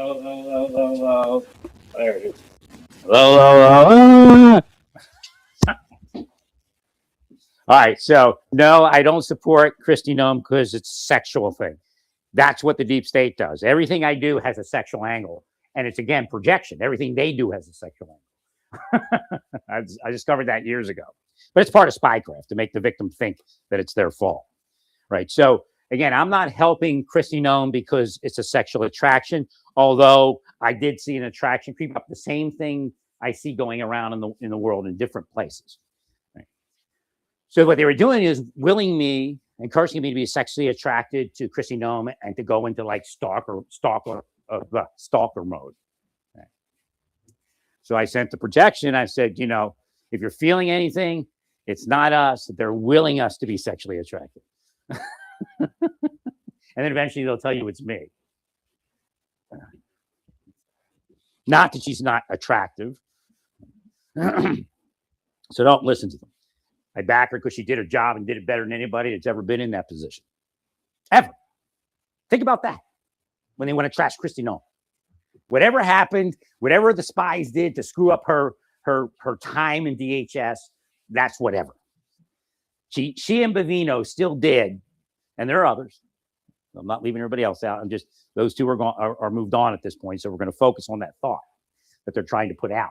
Hello. There it is. Hello. All right. So, no, I don't support Kristi Noem because it's a sexual thing. That's what the deep state does. Everything I do has a sexual angle. And it's, again, projection. Everything they do has a sexual angle. I discovered that years ago. But it's part of spycraft to make the victim think that it's their fault. Right. So, again, I'm not helping Kristi Noem because it's a sexual attraction, although I did see an attraction creep up. The same thing I see going around in the world in different places. Right? So what they were doing is willing me, encouraging me to be sexually attracted to Kristi Noem and to go into like stalker mode. Right? So I sent the projection. I said, if you're feeling anything, it's not us. They're willing us to be sexually attracted. And then eventually they'll tell you it's me. Not that she's not attractive. So don't listen to them. I back her because she did her job and did it better than anybody that's ever been in that position. Ever. Think about that when they want to trash Kristi Noem. Whatever happened, whatever the spies did to screw up her time in DHS, that's whatever. She and Bavino still did, and there are others. I'm not leaving everybody else out. I'm just, those two are moved on at this point. So we're going to focus on that thought that they're trying to put out.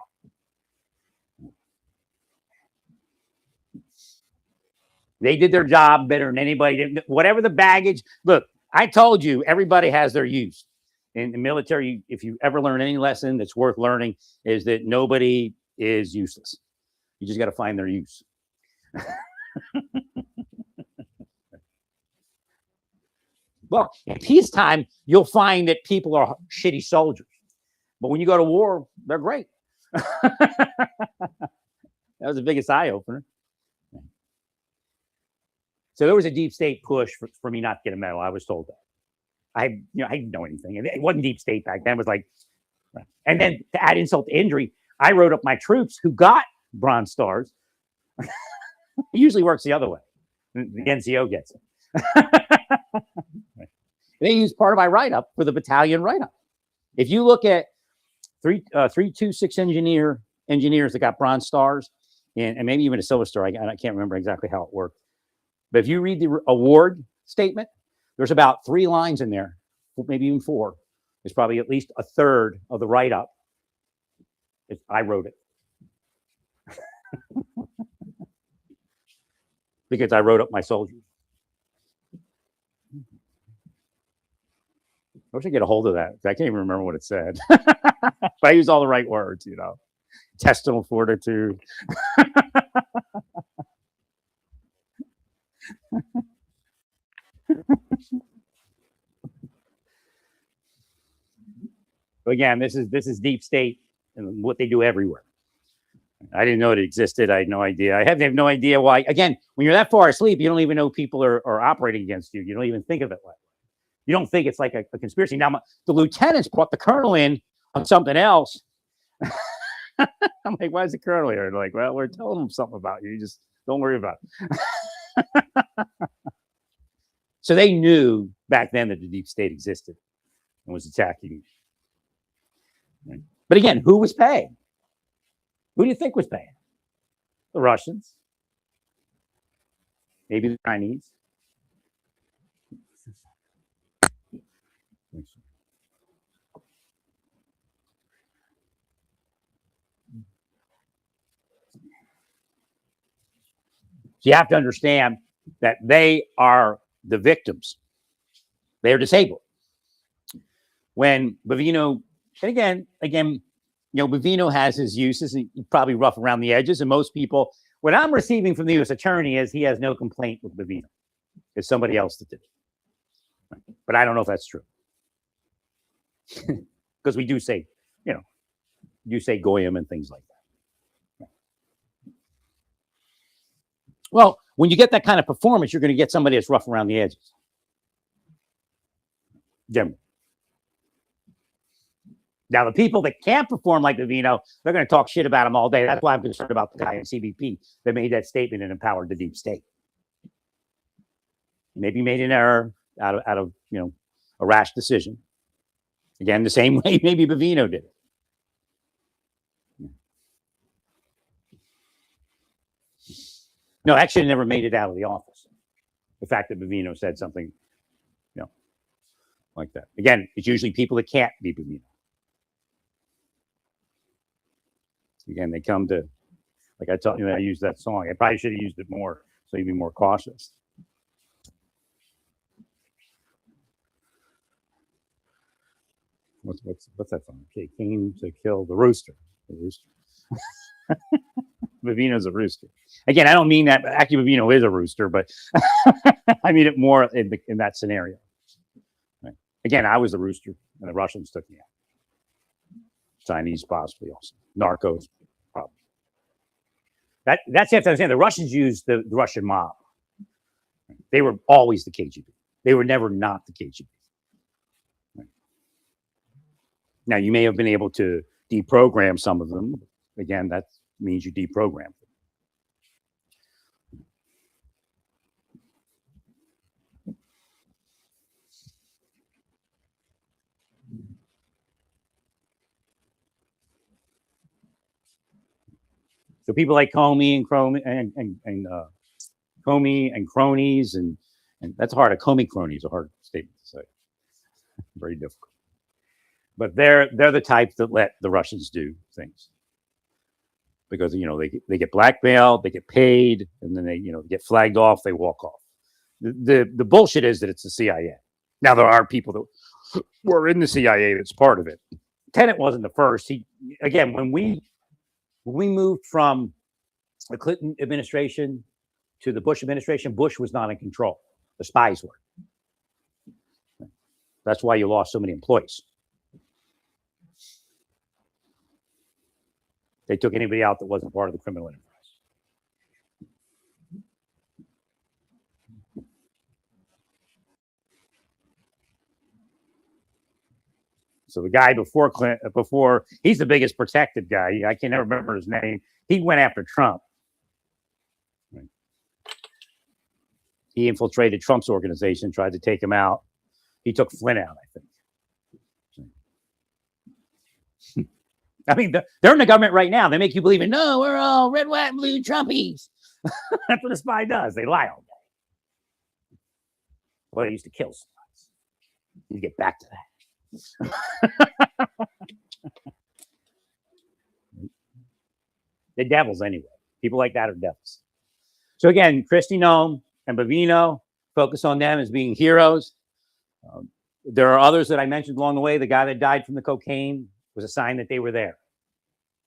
They did their job better than anybody. Whatever the baggage, look, I told you, everybody has their use. In the military, if you ever learn any lesson that's worth learning, is that nobody is useless. You just got to find their use. Well, in peacetime, you'll find that people are shitty soldiers. But when you go to war, they're great. That was the biggest eye-opener. So there was a deep state push for me not to get a medal. I was told that. I didn't know anything. It wasn't deep state back then. It was like, and then to add insult to injury, I wrote up my troops who got Bronze Stars. It usually works the other way. The NCO gets it. They used part of my write-up for the battalion write-up. If you look at 326 engineers that got Bronze Stars, and maybe even a Silver Star, I can't remember exactly how it worked. But if you read the award statement, there's about 3 lines in there, maybe even 4. It's probably at least a third of the write-up. I wrote it. Because I wrote up my soldiers. I wish I could get a hold of that. I can't even remember what it said. But I used all the right words, Intestinal fortitude. Again, this is deep state and what they do everywhere. I didn't know it existed. I had no idea. I have no idea why. Again, when you're that far asleep, you don't even know people are operating against you. You don't even think of it like that. You don't think it's like a conspiracy. Now, the lieutenants brought the colonel in on something else. I'm like, why is the colonel here? And they're like, well, we're telling them something about you. You just don't worry about it. So they knew back then that the deep state existed and was attacking. Right? But again, who was paying? Who do you think was paying? The Russians. Maybe the Chinese. So you have to understand that they are the victims. They are disabled. When Bavino, and again, Bavino has his uses. He's probably rough around the edges, and most people. What I'm receiving from the U.S. attorney is he has no complaint with Bavino. It's somebody else that did it. But I don't know if that's true. Because we do say, Goyim and things like that. Well, when you get that kind of performance, you're going to get somebody that's rough around the edges. Generally. Now, the people that can't perform like Bavino, they're going to talk shit about him all day. That's why I'm concerned about the guy in CBP that made that statement and empowered the deep state. Maybe made an error out of a rash decision. Again, the same way maybe Bavino did it. No, actually never made it out of the office. The fact that Bavino said something, like that. Again, it's usually people that can't be Bavino. Again, they come to, like I told you, I used that song. I probably should have used it more, so you'd be more cautious. What's that song? Okay, came to kill the rooster. The rooster. Bavino's a rooster. Again, I don't mean that. Actually, Bavino is a rooster, but I mean it more in that scenario. Right. Again, I was the rooster, and the Russians took me out. Chinese possibly also. Narcos, probably. That's you have to understand. The Russians used the Russian mob. They were always the KGB. They were never not the KGB. Right. Now, you may have been able to deprogram some of them. Again, that means you deprogram them. So people like Comey and Comey and cronies, and that's hard. A Comey crony is a hard statement to say. Very difficult. But they're the types that let the Russians do things because they get blackmailed, they get paid, and then they get flagged off, they walk off. The bullshit is that it's the CIA. Now there are people that were in the CIA that's part of it. Tenet wasn't the first. When we moved from the Clinton administration to the Bush administration, Bush was not in control. The spies were. That's why you lost so many employees. They took anybody out that wasn't part of the criminal enterprise. So the guy before Clinton, he's the biggest protected guy. I can never remember his name. He went after Trump. He infiltrated Trump's organization, tried to take him out. He took Flynn out, I think. I mean, they're in the government right now. They make you believe no, we're all red, white, and blue Trumpies. That's what a spy does. They lie all day. Well, they used to kill spies. You get back to that. They're devils anyway. People like that are devils. So again, Kristi Noem and Bavino, focus on them as being heroes. There are others that I mentioned along the way. The guy that died from the cocaine was a sign that they were there.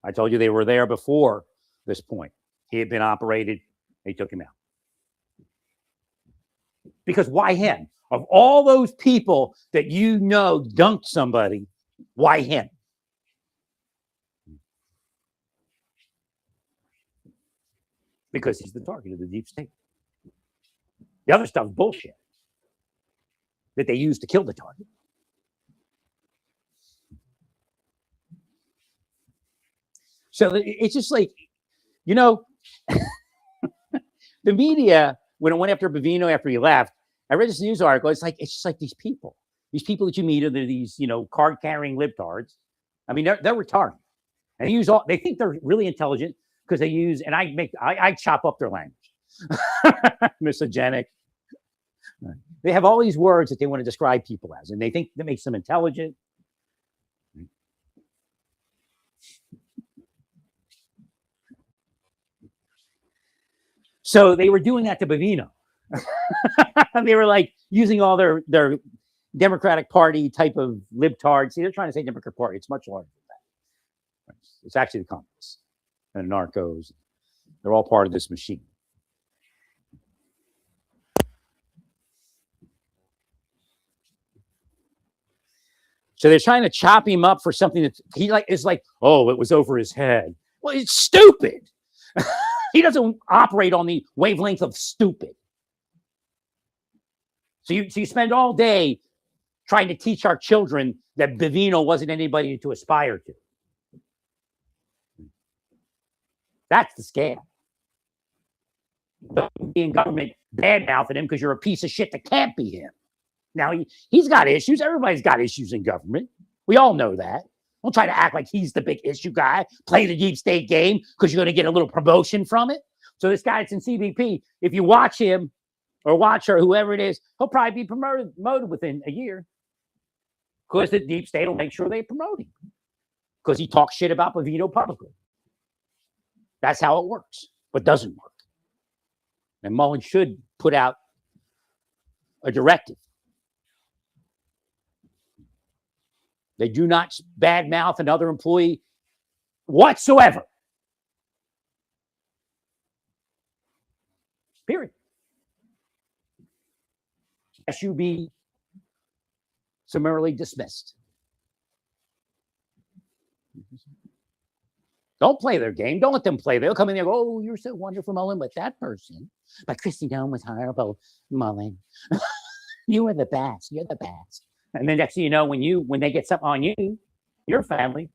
I told you they were there before this point. He had been operated. They took him out. Because why him? Of all those people that dunked somebody, why him? Because he's the target of the deep state. The other stuff's bullshit that they use to kill the target. So it's just like, the media, when it went after Bavino after he left, I read this news article. It's just like these people that you meet are these, card-carrying libtards. I mean, they're retarded. And they think they're really intelligent because they use, and I chop up their language. Misogenic. They have all these words that they want to describe people as, and they think that makes them intelligent. So they were doing that to Bavino. They were like using all their Democratic Party type of libtards. See, they're trying to say Democratic Party. It's much larger than that. It's actually the communists and the narcos. They're all part of this machine. So they're trying to chop him up for something that is like, oh, it was over his head. Well, it's stupid. He doesn't operate on the wavelength of stupid. So you spend all day trying to teach our children that Bavino wasn't anybody to aspire to. That's the scam. Being government bad-mouthing him because you're a piece of shit that can't be him. Now, he's got issues. Everybody's got issues in government. We all know that. Don't try to act like he's the big issue guy. Play the deep state game because you're going to get a little promotion from it. So this guy that's in CBP, if you watch him or watch her, whoever it is, he'll probably be promoted within a year because the deep state will make sure they promote him because he talks shit about Pavito publicly. That's how it works, but doesn't work. And Mullen should put out a directive. They do not badmouth another employee whatsoever. Period. Unless you be summarily dismissed. Don't play their game. Don't let them play. They'll come in there and go, oh, you're so wonderful, Mullen, but that person, but Kristi Noem was horrible, Mullen. You were the best. You're the best. And then next thing you know, when they get something on you, your family,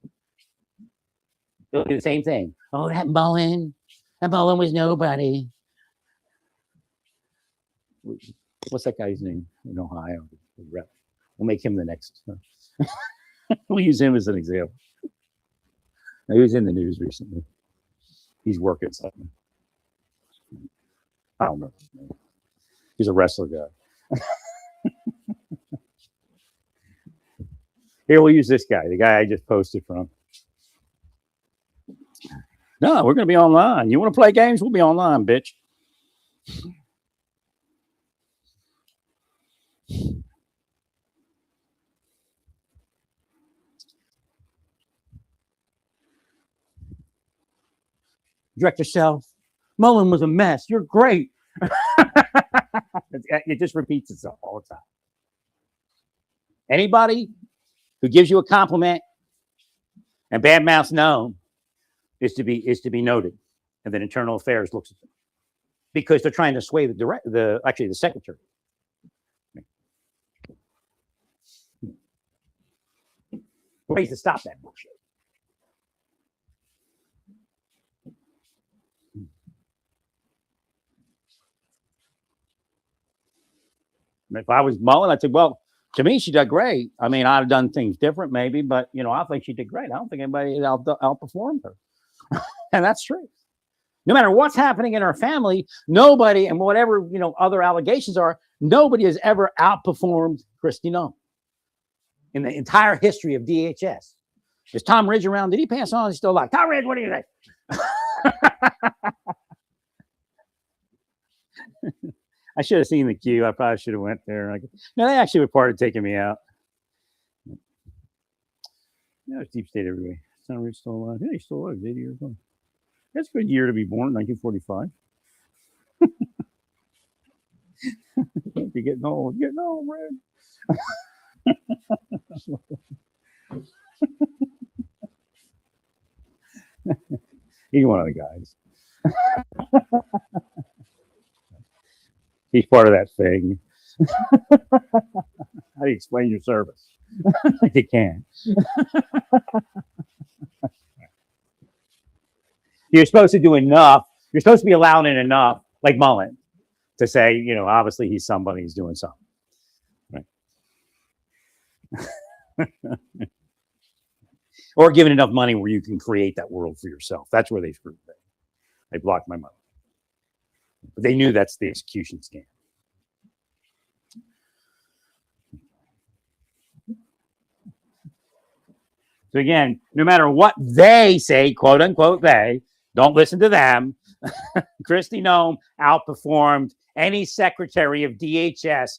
they'll do the same thing. Oh, that Mullen was nobody. What's that guy's name in Ohio? We'll make him the next. We'll use him as an example. He was in the news recently. He's working something. I don't know. He's a wrestler guy. Here, we'll use this guy, the guy I just posted from. No, we're going to be online. You want to play games? We'll be online, bitch. Direct yourself. Mullen was a mess. You're great. It just repeats itself all the time. Anybody who gives you a compliment and badmouths Noem is to be noted, and then Internal Affairs looks at them because they're trying to sway the secretary. Ways to stop that bullshit. If I was Mullen, I'd say, well, to me, she did great. I mean, I'd have done things different maybe, but, I think she did great. I don't think anybody outperformed her. And that's true. No matter what's happening in her family, nobody, and whatever, other allegations are, nobody has ever outperformed Kristi Noem in the entire history of DHS. Is Tom Ridge around? Did he pass on? He's still alive. Tom Ridge, what do you think? I should have seen the queue. I probably should have went there. No, they actually were part of taking me out. It's deep state everywhere. Tom Ridge still alive. Yeah, he's still alive. 80 years old. That's a good year to be born, 1945. You're getting old. You're getting old, Red. He's one of the guys. He's part of that thing. How do you explain your service? You can't. You're supposed to do enough. You're supposed to be allowed in enough, like Mullen, to say, obviously he's somebody who's doing something. Right? Or given enough money where you can create that world for yourself. That's where they screwed me. They blocked my money. But they knew that's the execution scam. So again, no matter what they say, quote unquote, they, don't listen to them. Kristi Noem outperformed any secretary of DHS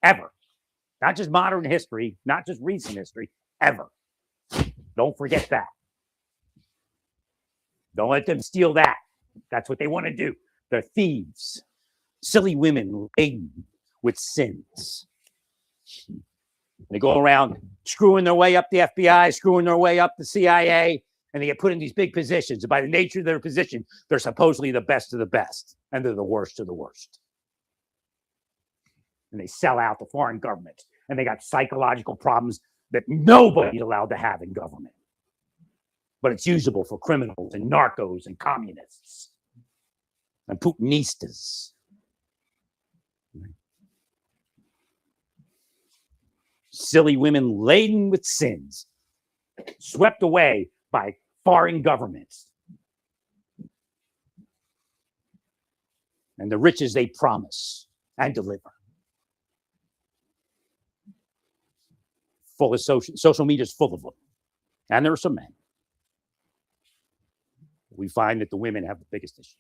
ever. Not just modern history, not just recent history, ever. Don't forget that. Don't let them steal that. That's what they want to do. They're thieves, silly women laden with sins. They go around screwing their way up the FBI, screwing their way up the CIA, and they get put in these big positions. And by the nature of their position, they're supposedly the best of the best, and they're the worst of the worst. And they sell out to foreign governments, and they got psychological problems that nobody's allowed to have in government. But it's usable for criminals and narcos and communists and Putinistas. Silly women laden with sins, swept away by foreign governments and the riches they promise and deliver. Full of social media is full of them. And there are some men. We find that the women have the biggest issues.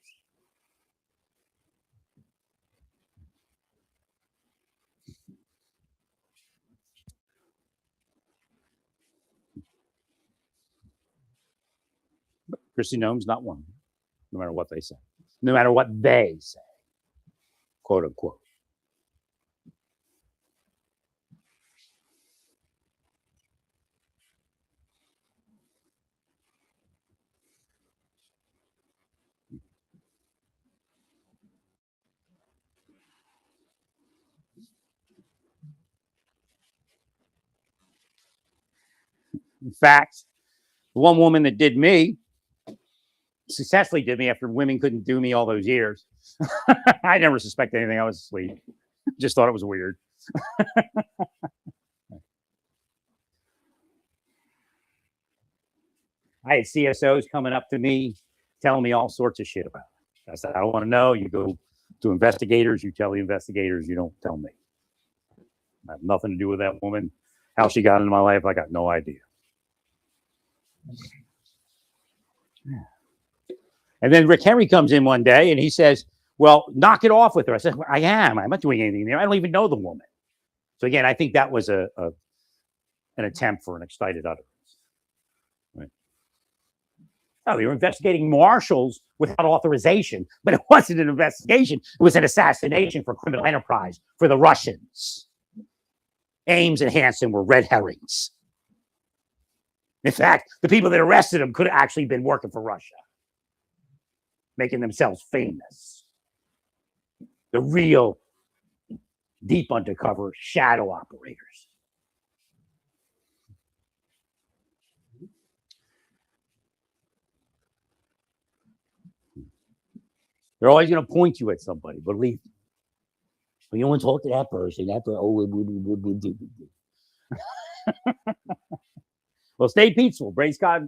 But Kristi Noem's not one, no matter what they say. No matter what they say, quote unquote. In fact, the one woman that did me successfully did me after women couldn't do me all those years. I never suspected anything. I was asleep. Just thought it was weird. I had CSOs coming up to me, telling me all sorts of shit about it. I said, I don't want to know. You go to investigators, you tell the investigators, you don't tell me. I have nothing to do with that woman. How she got into my life, I got no idea. And then Rick Henry comes in one day and he says, well, knock it off with her. I said, well, I am. I'm not doing anything there. I don't even know the woman. So again, I think that was an attempt for an excited utterance. Right? Oh, they were investigating marshals without authorization, but it wasn't an investigation. It was an assassination for criminal enterprise for the Russians. Ames and Hansen were red herrings. In fact, the people that arrested him could have actually been working for Russia, making themselves famous. The real deep undercover shadow operators. They're always going to point you at somebody, believe me. But you don't want to talk to that person. That person, well, stay peaceful. Praise God.